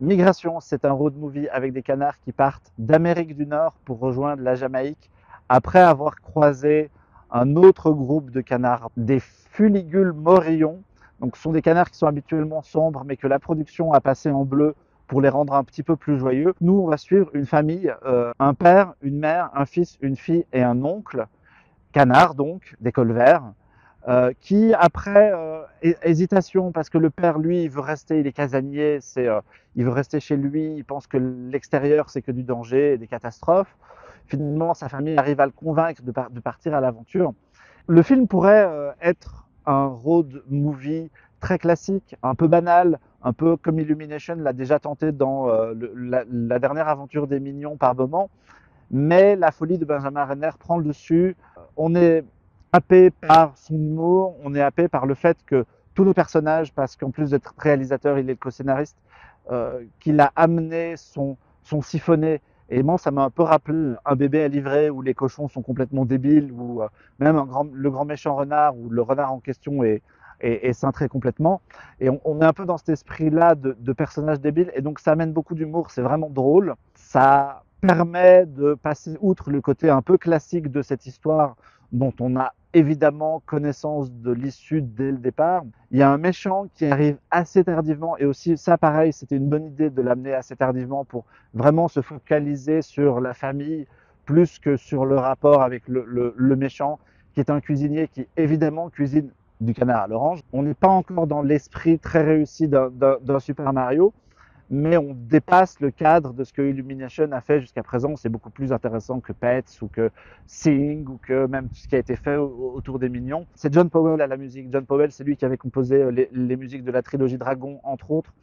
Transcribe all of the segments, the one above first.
Migration, c'est un road movie avec des canards qui partent d'Amérique du Nord pour rejoindre la Jamaïque après avoir croisé un autre groupe de canards, des Fuligules morillons. Donc, ce sont des canards qui sont habituellement sombres, mais que la production a passé en bleu pour les rendre un petit peu plus joyeux. Nous, on va suivre une famille, un père, une mère, un fils, une fille et un oncle, canards donc, des colverts, qui après hésitation, parce que le père, lui, il veut rester, il est casanier, il veut rester chez lui, il pense que l'extérieur, c'est que du danger et des catastrophes. Finalement, sa famille arrive à le convaincre de partir à l'aventure. Le film pourrait être un road movie très classique, un peu banal, un peu comme Illumination l'a déjà tenté dans la dernière aventure des Mignons par moment, mais la folie de Benjamin Renner prend le dessus. On est happé par son humour, on est happé par le fait que tous nos personnages, parce qu'en plus d'être réalisateur, il est le co-scénariste, qu'il a amené son siphonné. Et moi, ça m'a un peu rappelé un bébé à livrer où les cochons sont complètement débiles, ou même le grand méchant renard, où le renard en question est cintré complètement. Et on est un peu dans cet esprit-là de personnages débiles. Et donc, ça amène beaucoup d'humour, c'est vraiment drôle. Ça permet de passer outre le côté un peu classique de cette histoire dont on a évidemment connaissance de l'issue dès le départ. Il y a un méchant qui arrive assez tardivement et aussi ça pareil, c'était une bonne idée de l'amener assez tardivement pour vraiment se focaliser sur la famille plus que sur le rapport avec le méchant qui est un cuisinier qui évidemment cuisine du canard à l'orange. On n'est pas encore dans l'esprit très réussi d'un Super Mario, mais on dépasse le cadre de ce que Illumination a fait jusqu'à présent. C'est beaucoup plus intéressant que Pets ou que Sing ou que même ce qui a été fait autour des Mignons. C'est John Powell à la musique. John Powell, c'est lui qui avait composé les musiques de la trilogie Dragon, entre autres,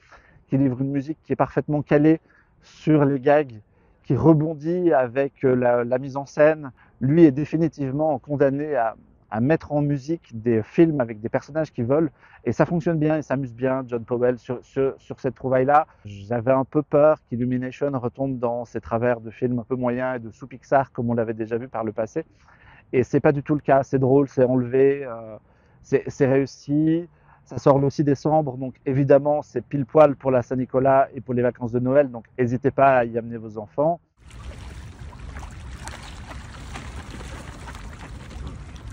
qui livre une musique qui est parfaitement calée sur les gags, qui rebondit avec la mise en scène. Lui est définitivement condamné à mettre en musique des films avec des personnages qui volent. Et ça fonctionne bien, il s'amuse bien, John Powell, sur cette trouvaille-là. J'avais un peu peur qu'Illumination retombe dans ses travers de films un peu moyens et de sous-Pixar, comme on l'avait déjà vu par le passé. Et c'est pas du tout le cas, c'est drôle, c'est enlevé, c'est réussi. Ça sort le 6 décembre, donc évidemment, c'est pile poil pour la Saint-Nicolas et pour les vacances de Noël. Donc n'hésitez pas à y amener vos enfants.